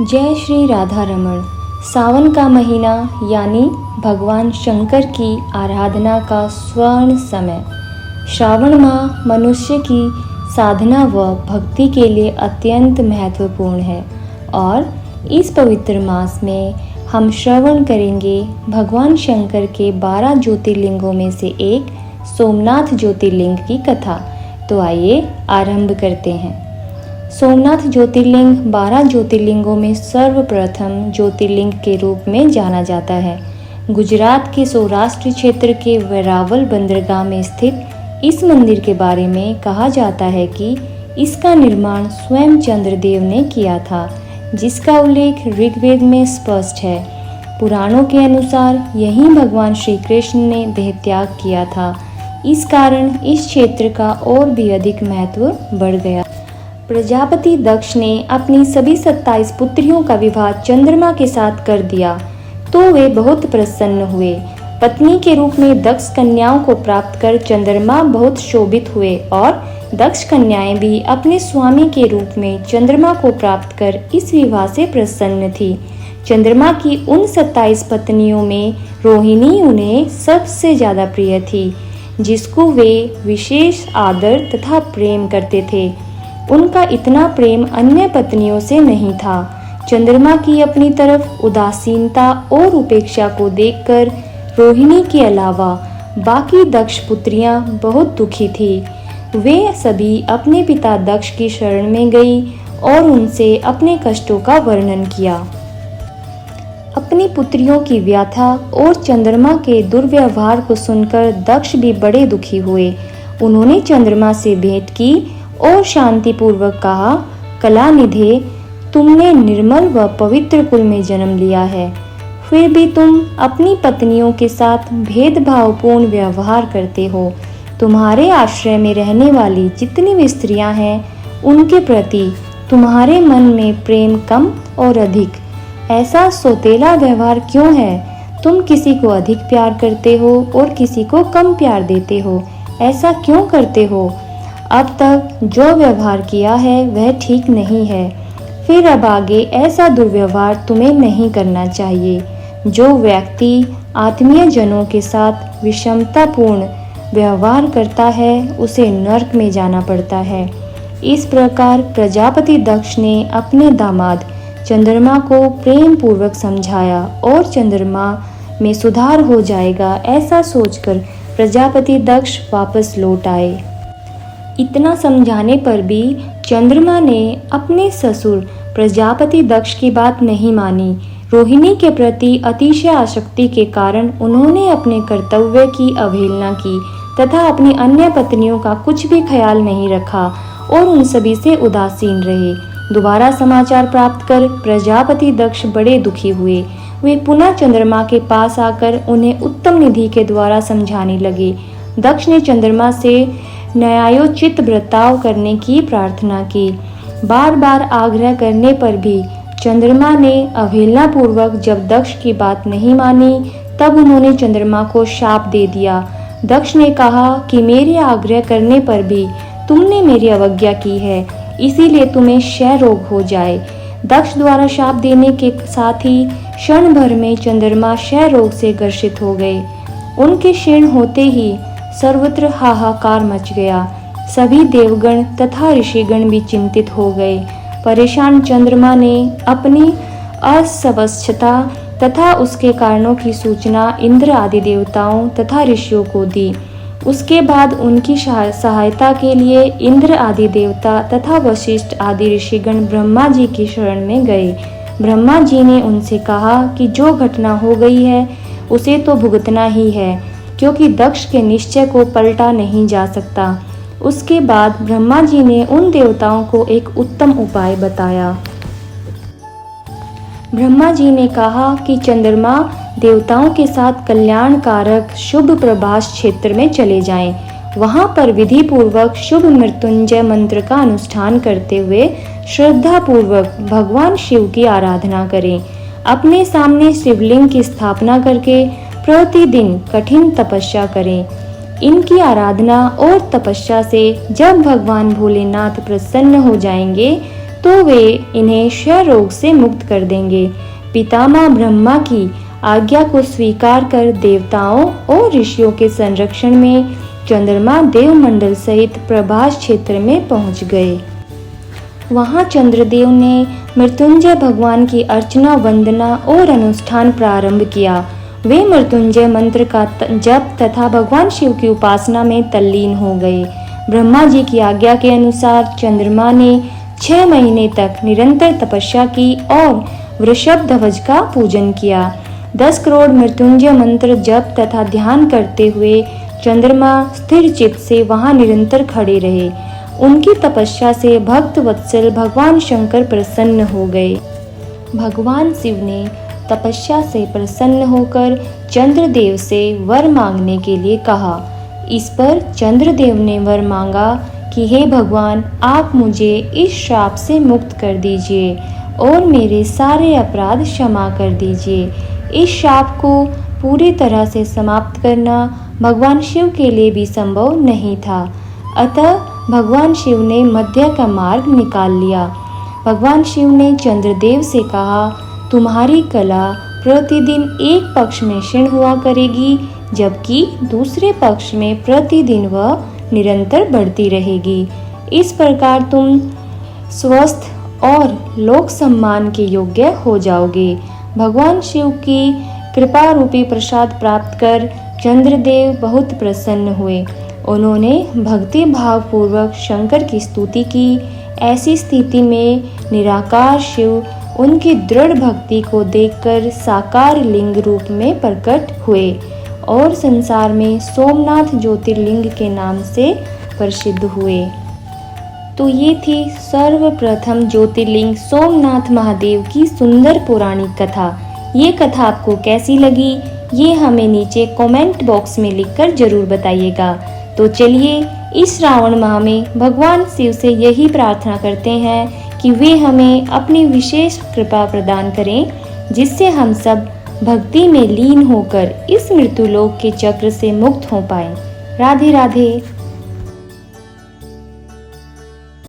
जय श्री राधा रमण। सावन का महीना यानी भगवान शंकर की आराधना का स्वर्ण समय। श्रावण माह मनुष्य की साधना व भक्ति के लिए अत्यंत महत्वपूर्ण है और इस पवित्र मास में हम श्रवण करेंगे भगवान शंकर के 12 ज्योतिर्लिंगों में से एक सोमनाथ ज्योतिर्लिंग की कथा। तो आइए आरंभ करते हैं। सोमनाथ ज्योतिर्लिंग 12 ज्योतिर्लिंगों में सर्वप्रथम ज्योतिर्लिंग के रूप में जाना जाता है। गुजरात के सौराष्ट्र क्षेत्र के वेरावल बंदरगाह में स्थित इस मंदिर के बारे में कहा जाता है कि इसका निर्माण स्वयं चंद्रदेव ने किया था, जिसका उल्लेख ऋग्वेद में स्पष्ट है। पुराणों के अनुसार यहीं भगवान श्री कृष्ण ने देहत्याग किया था। इस कारण इस क्षेत्र का और भी अधिक महत्व बढ़ गया। प्रजापति दक्ष ने अपनी सभी 27 पुत्रियों का विवाह चंद्रमा के साथ कर दिया तो वे बहुत प्रसन्न हुए। पत्नी के रूप में दक्ष कन्याओं को प्राप्त कर चंद्रमा बहुत शोभित हुए और दक्ष कन्याएं भी अपने स्वामी के रूप में चंद्रमा को प्राप्त कर इस विवाह से प्रसन्न थी। चंद्रमा की उन 27 पत्नियों में रोहिणी उन्हें सबसे ज्यादा प्रिय थी, जिसको वे विशेष आदर तथा प्रेम करते थे। उनका इतना प्रेम अन्य पत्नियों से नहीं था। चंद्रमा की अपनी तरफ उदासीनता और उपेक्षा को देखकर रोहिणी के अलावा बाकी दक्ष पुत्रियां बहुत दुखी थी। वे सभी अपने पिता दक्ष की शरण में गई और उनसे अपने कष्टों का वर्णन किया। अपनी पुत्रियों की व्यथा और चंद्रमा के दुर्व्यवहार को सुनकर दक्ष भी बड़े दुखी हुए। उन्होंने चंद्रमा से भेंट की और शांतिपूर्वक कहा, कलानिधे, तुमने निर्मल व पवित्र कुल में जन्म लिया है, फिर भी तुम अपनी पत्नियों के साथ भेदभावपूर्ण व्यवहार करते हो। तुम्हारे आश्रय में रहने वाली जितनी भी स्त्रियां हैं, उनके प्रति तुम्हारे मन में प्रेम कम और अधिक। ऐसा सौतेला व्यवहार क्यों है? तुम किसी को अधिक प्यार करते हो और किसी को कम प्यार देते हो। ऐसा क्यों करते हो? अब तक जो व्यवहार किया है वह ठीक नहीं है, फिर अब आगे ऐसा दुर्व्यवहार तुम्हें नहीं करना चाहिए। जो व्यक्ति आत्मीय जनों के साथ विषमतापूर्ण व्यवहार करता है उसे नरक में जाना पड़ता है। इस प्रकार प्रजापति दक्ष ने अपने दामाद चंद्रमा को प्रेम पूर्वक समझाया और चंद्रमा में सुधार हो जाएगा, ऐसा सोचकर प्रजापति दक्ष वापस लौट आए। इतना समझाने पर भी चंद्रमा ने अपने ससुर प्रजापति दक्ष की बात नहीं मानी। रोहिणी के प्रति अतिशय आसक्ति के कारण उन्होंने अपने कर्तव्य की अवहेलना की तथा अपनी अन्य पत्नियों का कुछ भी ख्याल नहीं रखा और उन सभी से उदासीन रहे। दोबारा समाचार प्राप्त कर प्रजापति दक्ष बड़े दुखी हुए। वे पुनः चंद्रमा के पास आकर उन्हें उत्तम निधि के द्वारा समझाने लगे। दक्ष ने चंद्रमा से न्यायोचित बर्ताव करने की प्रार्थना की। बार बार आग्रह करने पर भी चंद्रमा ने अवहेलना पूर्वक जब दक्ष की बात नहीं मानी, तब उन्होंने चंद्रमा को शाप दे दिया। दक्ष ने कहा कि मेरे आग्रह करने पर भी तुमने मेरी अवज्ञा की है, इसीलिए तुम्हें क्षय रोग हो जाए। दक्ष द्वारा शाप देने के साथ ही क्षण भर में चंद्रमा क्षय रोग से ग्रसित हो गए। उनके क्षीण होते ही सर्वत्र हाहाकार मच गया। सभी देवगण तथा ऋषिगण भी चिंतित हो गए। परेशान चंद्रमा ने अपनी अस्वस्थता तथा उसके कारणों की सूचना इंद्र आदि देवताओं तथा ऋषियों को दी। उसके बाद उनकी सहायता के लिए इंद्र आदि देवता तथा वशिष्ठ आदि ऋषिगण ब्रह्मा जी की शरण में गए। ब्रह्मा जी ने उनसे कहा कि जो घटना हो गई है उसे तो भुगतना ही है, क्योंकि दक्ष के निश्चय को पलटा नहीं जा सकता। उसके बाद ब्रह्मा जी ने उन देवताओं को एक उत्तम उपाय बताया। ब्रह्मा जी ने कहा कि चंद्रमा देवताओं के साथ कल्याणकारक शुभ प्रभास क्षेत्र में चले जाएं। वहां पर विधि पूर्वक शुभ मृत्युंजय मंत्र का अनुष्ठान करते हुए श्रद्धा पूर्वक भगवान शिव की आराधना करें। अपने सामने शिवलिंग की स्थापना करके प्रतिदिन कठिन तपस्या करें। इनकी आराधना और तपस्या से जब भगवान भोलेनाथ प्रसन्न हो जाएंगे, तो वे इन्हें क्षय रोग से मुक्त कर देंगे। पितामह ब्रह्मा की आज्ञा को स्वीकार कर देवताओं और ऋषियों के संरक्षण में चंद्रमा देवमंडल सहित प्रभास क्षेत्र में पहुंच गए। वहां चंद्रदेव ने मृत्युंजय भगवान की अर्चना, वंदना और अनुष्ठान प्रारंभ किया। वे मृत्युंजय मंत्र का जप तथा भगवान शिव की उपासना में तल्लीन हो गए। ब्रह्मा जी की आज्ञा के अनुसार चंद्रमा ने 6 महीने तक निरंतर तपस्या की और वृषभ ध्वज का पूजन किया। 10 करोड़ मृत्युंजय मंत्र जप तथा ध्यान करते हुए चंद्रमा स्थिर चित्त से वहां निरंतर खड़े रहे। उनकी तपस्या से भक्त वत्सल भगवान शंकर प्रसन्न हो गए। भगवान शिव ने तपस्या से प्रसन्न होकर चंद्रदेव से वर मांगने के लिए कहा। इस पर चंद्रदेव ने वर मांगा कि हे भगवान, आप मुझे इस श्राप से मुक्त कर दीजिए और मेरे सारे अपराध क्षमा कर दीजिए। इस श्राप को पूरी तरह से समाप्त करना भगवान शिव के लिए भी संभव नहीं था। अतः भगवान शिव ने मध्य का मार्ग निकाल लिया। भगवान शिव ने चंद्रदेव से कहा, तुम्हारी कला प्रतिदिन एक पक्ष में क्षीण हुआ करेगी, जबकि दूसरे पक्ष में प्रतिदिन वह निरंतर बढ़ती रहेगी। इस प्रकार तुम स्वस्थ और लोक सम्मान के योग्य हो जाओगे। भगवान शिव की कृपा रूपी प्रसाद प्राप्त कर चंद्रदेव बहुत प्रसन्न हुए। उन्होंने भक्ति भाव पूर्वक शंकर की स्तुति की। ऐसी स्थिति में निराकार शिव उनकी दृढ़ भक्ति को देखकर साकार लिंग रूप में प्रकट हुए और संसार में सोमनाथ ज्योतिर्लिंग के नाम से प्रसिद्ध हुए। तो ये थी सर्वप्रथम ज्योतिर्लिंग सोमनाथ महादेव की सुंदर पौराणिक कथा। ये कथा आपको कैसी लगी, ये हमें नीचे कमेंट बॉक्स में लिखकर जरूर बताइएगा। तो चलिए इस श्रावण माह में भगवान शिव से यही प्रार्थना करते हैं कि वे हमें अपनी विशेष कृपा प्रदान करें, जिससे हम सब भक्ति में लीन होकर इस मृत्युलोक के चक्र से मुक्त हो पाएं। राधे राधे।